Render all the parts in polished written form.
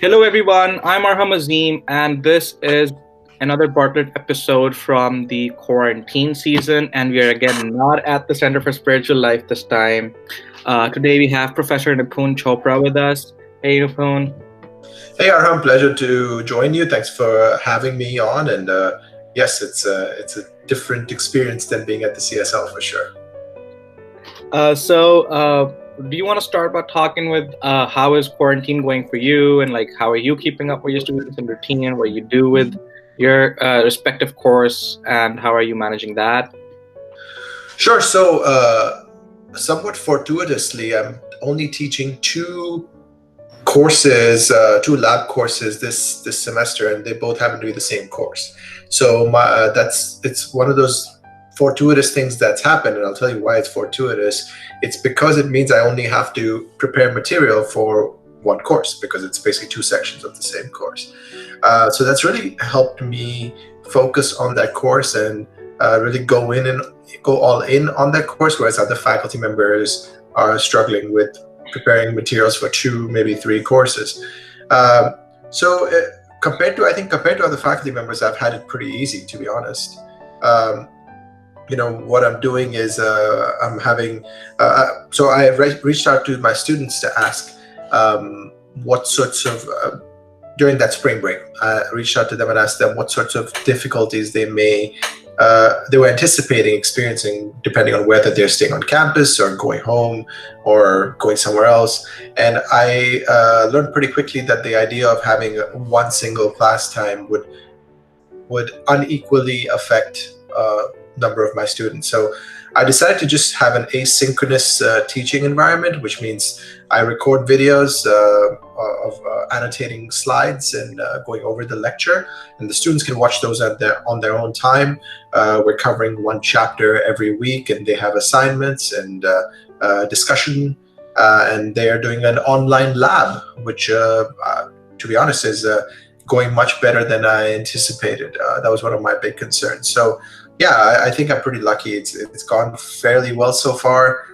Hello, everyone. I'm Arham Azim, and this is another Bartlett episode from the quarantine season. And we are again not at the Center for Spiritual Life this time. Today, we have Professor Nipun Chopra with us. Hey, Nipun. Hey Arham, pleasure to join you. Thanks for having me on. And yes, it's a different experience than being at the CSL for sure. Do you want to start by talking with how is quarantine going for you, and like how are you keeping up with your students and routine, what you do with your respective course, and how are you managing that? Sure. So, somewhat fortuitously, I'm only teaching two courses, two lab courses this semester, and they both happen to be the same course. So it's one of those fortuitous things that's happened, and I'll tell you why it's fortuitous. It's because it means I only have to prepare material for one course because it's basically two sections of the same course. So that's really helped me focus on that course and really go all in on that course, whereas other faculty members are struggling with preparing materials for two, maybe three courses. So compared to other faculty members, I've had it pretty easy, to be honest. What I'm doing is I'm having, so I have reached out to my students to ask what sorts of, during that spring break, I reached out to them and asked them what sorts of difficulties they were anticipating experiencing, depending on whether they're staying on campus or going home or going somewhere else. And I learned pretty quickly that the idea of having one single class time would unequally affect number of my students. So I decided to just have an asynchronous teaching environment, which means I record videos of annotating slides and going over the lecture, and the students can watch those on their own time. We're covering one chapter every week, and they have assignments and discussion, and they are doing an online lab, which, to be honest, is going much better than I anticipated. That was one of my big concerns. So yeah, I think I'm pretty lucky. It's gone fairly well so far.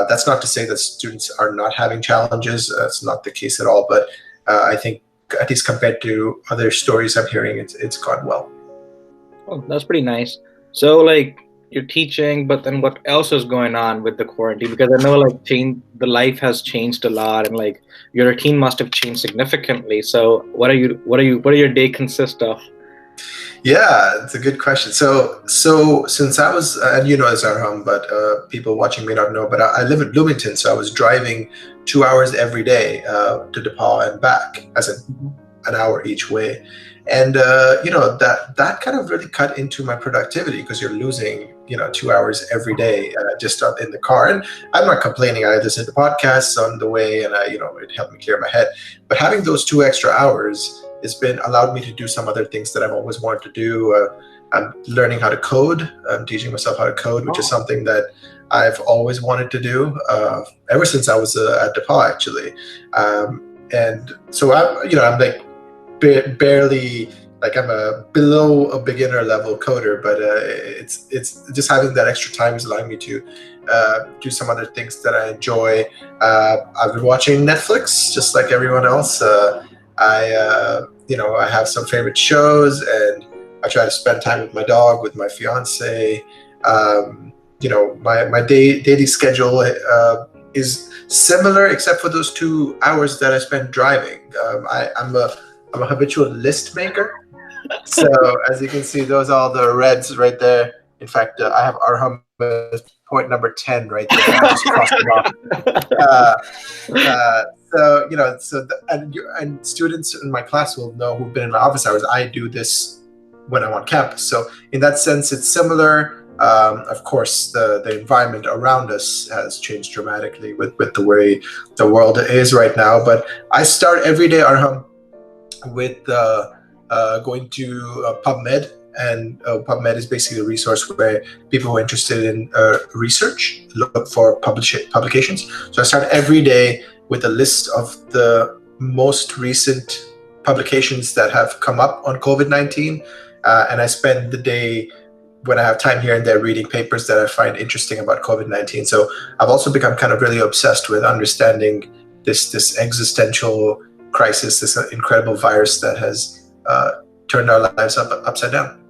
That's not to say that students are not having challenges. It's not the case at all. But I think, at least compared to other stories I'm hearing, it's gone well. Oh, that's pretty nice. So, like, you're teaching, but then what else is going on with the quarantine? Because I know, like, the life has changed a lot, and like your routine must have changed significantly. So, what are your day consist of? Yeah, it's a good question. So since I was, and you know this, Arham, but people watching may not know, but I live in Bloomington, so I was driving 2 hours every day to DePauw and back, as in an hour each way. And that kind of really cut into my productivity because you're losing 2 hours every day just in the car. And I'm not complaining. I listen to podcasts on the way, and it helped me clear my head. But having those 2 extra hours has allowed me to do some other things that I've always wanted to do. I'm learning how to code. I'm teaching myself how to code, which is something that I've always wanted to do ever since I was at DePauw, actually. And so I'm like barely, like, I'm below a beginner level coder, but it's just having that extra time is allowing me to do some other things that I enjoy. I've been watching Netflix just like everyone else. I have some favorite shows, and I try to spend time with my dog, with my fiance. My daily schedule is similar, except for those 2 hours that I spend driving. I'm a habitual list maker. So as you can see, those are all the reds right there. In fact, I have Arham as point number 10 right there. I just crossed it off. And students in my class will know, who've been in my office hours, I do this when I'm on campus. So in that sense, it's similar. Of course, the environment around us has changed dramatically with the way the world is right now. But I start every day, Arham, with going to PubMed. And PubMed is basically a resource where people who are interested in research look for publications. So I start every day with a list of the most recent publications that have come up on COVID-19. And I spend the day, when I have time here and there, reading papers that I find interesting about COVID-19. So I've also become kind of really obsessed with understanding this existential crisis, this incredible virus that has turned our lives upside down.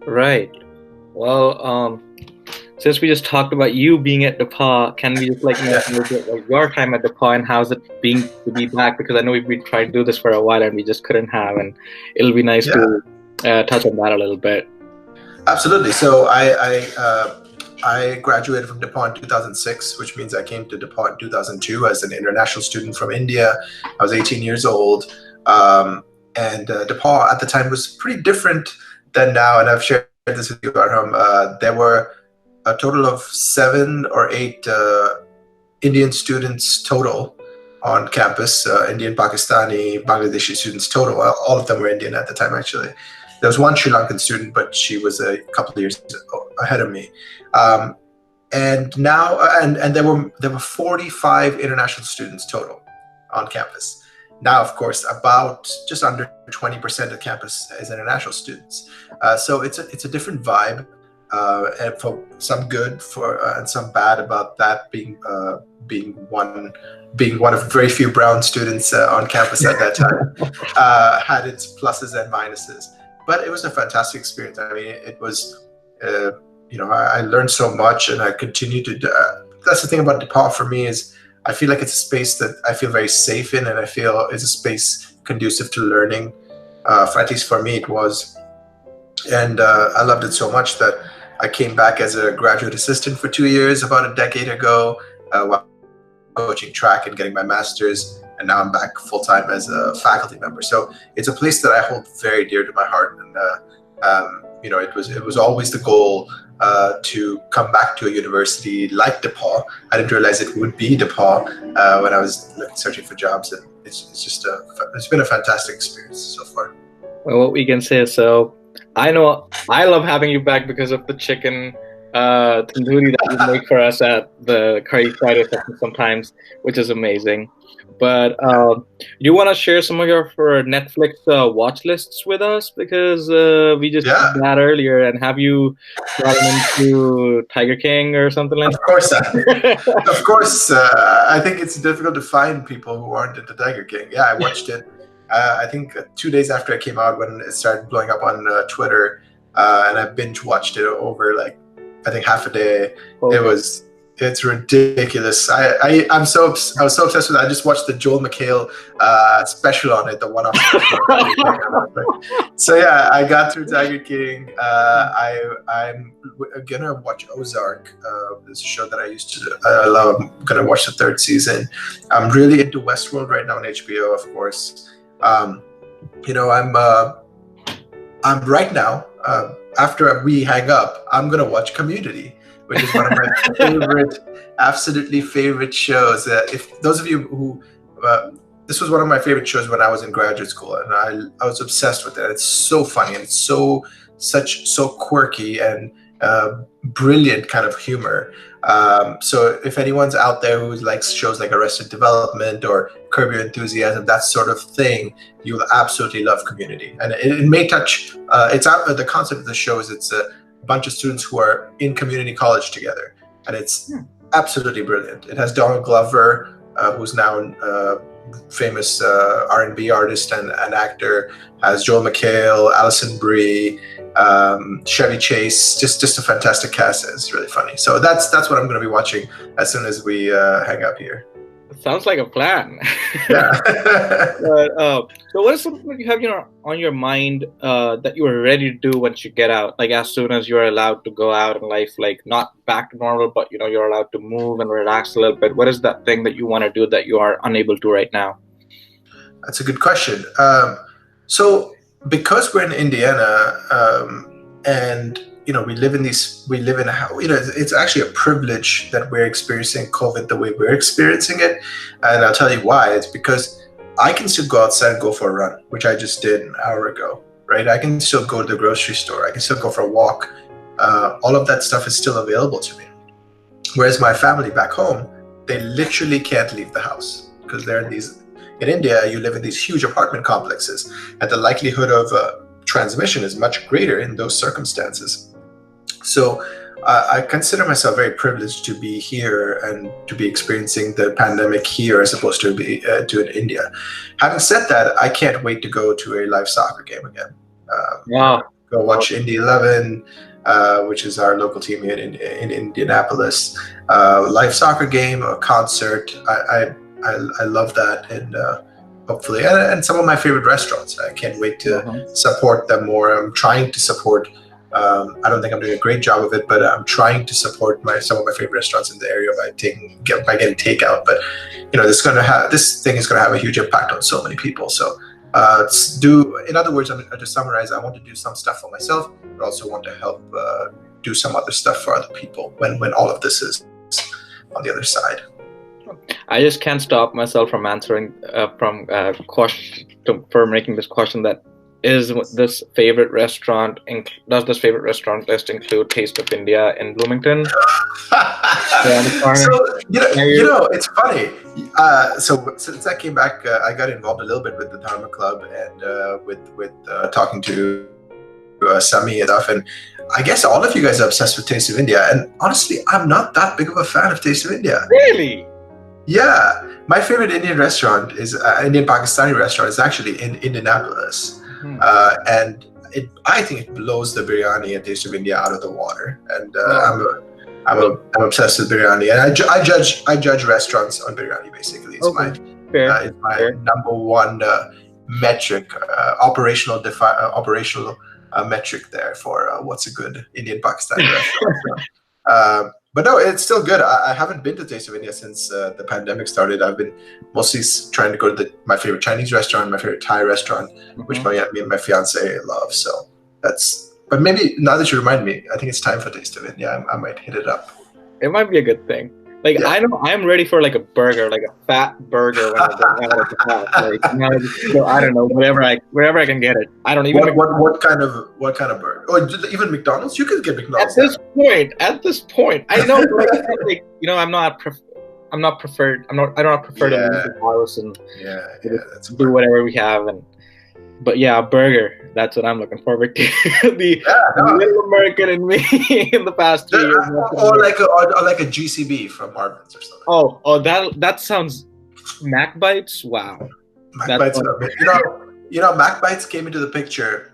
Right. Well, since we just talked about you being at DePauw, can we just know a little bit like your time at DePauw and how's it being to be back? Because I know we've been trying to do this for a while and we just couldn't have, and it'll be nice to touch on that a little bit. Absolutely. So I graduated from DePauw in 2006, which means I came to DePauw in 2002 as an international student from India. I was 18 years old, and DePauw at the time was pretty different than now. And I've shared this with you, Arham. There were a total of 7 or 8 Indian students total on campus, Indian, Pakistani, Bangladeshi students total. All of them were Indian at the time, actually. There was one Sri Lankan student, but she was a couple of years ahead of me. And now, and there were 45 international students total on campus. Now, of course, about just under 20% of campus is international students. So it's a different vibe. And for some good, and some bad about that being one of very few brown students on campus at that time, had its pluses and minuses. But it was a fantastic experience. I mean, it was, I learned so much, and I continue to. That's the thing about DePauw for me is I feel like it's a space that I feel very safe in, and I feel it's a space conducive to learning. At least for me, it was, and I loved it so much that I came back as a graduate assistant for 2 years about a decade ago, while coaching track and getting my master's. And now I'm back full time as a faculty member. So it's a place that I hold very dear to my heart. And it was always the goal to come back to a university like DePauw. I didn't realize it would be DePauw when I was searching for jobs. And it's been a fantastic experience so far. Well, what we can say is, so I know I love having you back because of the chicken tandoori that you make for us at the Curry Friday session sometimes, which is amazing. But you want to share some of your Netflix watch lists with us, because we just did that earlier. And have you gotten into Tiger King or something like that? Of course, of course. I think it's difficult to find people who aren't into Tiger King. Yeah, I watched it. I think 2 days after it came out, when it started blowing up on Twitter, and I binge watched it over I think half a day. Okay. It's ridiculous. I was so obsessed with it. I just watched the Joel McHale special on it, the one-off. So yeah, I got through Tiger King. I'm gonna watch Ozark. It's a show that I love. I'm gonna watch the 3rd season. I'm really into Westworld right now on HBO, of course. I'm right now. After we hang up, I'm gonna watch Community, which is one of my absolutely favorite shows. If those of you who, this was one of my favorite shows when I was in graduate school, and I was obsessed with it. It's so funny, and it's so quirky and brilliant kind of humor. So if anyone's out there who likes shows like Arrested Development or Curb Your Enthusiasm, that sort of thing, you'll absolutely love Community. And it may touch. The concept of the show is it's a bunch of students who are in community college together, and it's absolutely brilliant. It has Donald Glover, who's now a famous R&B artist and actor, has Joel McHale, Alison Brie, Chevy Chase, just a fantastic cast. It's really funny. So that's what I'm going to be watching as soon as we hang up here. Sounds like a plan. Yeah. So what is something that you have on your mind that you are ready to do once you get out? Like as soon as you're allowed to go out in life, like not back to normal, but you're allowed to move and relax a little bit. What is that thing that you want to do that you are unable to right now? That's a good question. So because we're in Indiana, and we live in it's actually a privilege that we're experiencing COVID the way we're experiencing it. And I'll tell you why. It's because I can still go outside and go for a run, which I just did an hour ago, right? I can still go to the grocery store. I can still go for a walk. All of that stuff is still available to me. Whereas my family back home, they literally can't leave the house because they're in India, you live in these huge apartment complexes, and the likelihood of transmission is much greater in those circumstances. So I consider myself very privileged to be here and to be experiencing the pandemic here as opposed to be to in India. Having said that, I can't wait to go to a live soccer game again. Wow. Go watch Indy 11, which is our local team here in Indianapolis. Live soccer game, a concert. I love that, and hopefully, and some of my favorite restaurants. I can't wait to support them more. I'm trying to support. I don't think I'm doing a great job of it, but I'm trying to support some of my favorite restaurants in the area by getting takeout. But this thing is going to have a huge impact on so many people. So in other words, to summarize, I want to do some stuff for myself, but also want to help do some other stuff for other people when all of this is on the other side. I just can't stop myself from answering for making this question that is this favorite restaurant does this favorite restaurant list include Taste of India in Bloomington? So it's funny. So since I came back, I got involved a little bit with the Dharma Club and with talking to Sami and stuff. And I guess all of you guys are obsessed with Taste of India. And honestly, I'm not that big of a fan of Taste of India. Really? Yeah. My favorite Indian restaurant is Indian Pakistani restaurant is actually in Indianapolis. And I think it blows the biryani at Taste of India out of the water. And I'm obsessed with biryani, and I judge restaurants on biryani. Basically, it's my number one metric, operational metric there for what's a good Indian Pakistani restaurant. But no, it's still good. I haven't been to Taste of India since the pandemic started. I've been mostly trying to go to my favorite Chinese restaurant, my favorite Thai restaurant, which me and my fiance love. So but maybe now that you remind me, I think it's time for Taste of India. I might hit it up. It might be a good thing. I know I'm ready for a burger, a fat burger when I go out of the house. I don't know, wherever I can get it. I don't even. What kind of burger? Or even McDonald's? You could get McDonald's. At this point, I know. I'm not preferred. I don't prefer to leave the house and do whatever we have. But yeah, a burger. That's what I'm looking forward to. the little American in me in the past 3 years. Or like a GCB from Marvin's or something. Oh, that sounds. Mac Bites. Wow. Mac Bites. Mac Bites came into the picture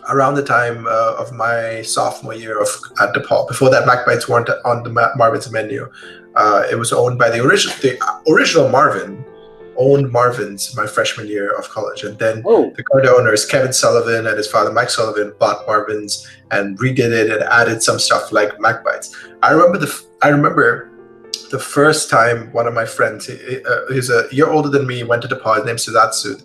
around the time of my sophomore year at DePauw. Before that, Mac Bites weren't on the Marvin's menu. It was owned by the original Marvin. Owned Marvin's my freshman year of college, and then the current owners Kevin Sullivan and his father Mike Sullivan bought Marvin's and redid it and added some stuff like Mac Bites. I remember the first time one of my friends, he's a year older than me, went to DePauw. His name's Siddharth Sood.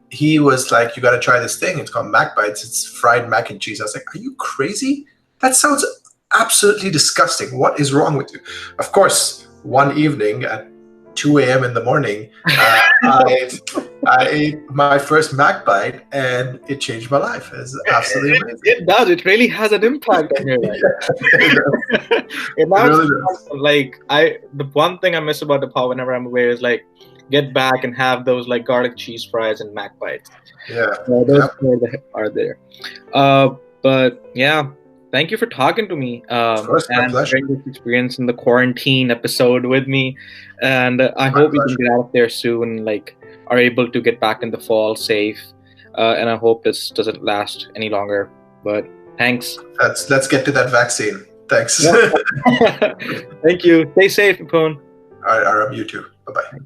He was like, "You got to try this thing. It's called Mac Bites. It's fried mac and cheese." I was like, "Are you crazy? That sounds absolutely disgusting. What is wrong with you?" Of course, one evening at 2 a.m. in the morning, I ate my first Mac Bite, and it changed my life. It's absolutely amazing. It does. It really has an impact on your life. It really does. The one thing I miss about DePauw whenever I'm away is get back and have those garlic cheese fries and Mac Bites. Yeah, those are there. But yeah. Thank you for talking to me and sharing this experience in the quarantine episode with me. And I hope we can get out of there soon, are able to get back in the fall safe. And I hope this doesn't last any longer. But thanks. Let's get to that vaccine. Thanks. Thank you. Stay safe, Ipon. All right, Aram, you too. Bye-bye.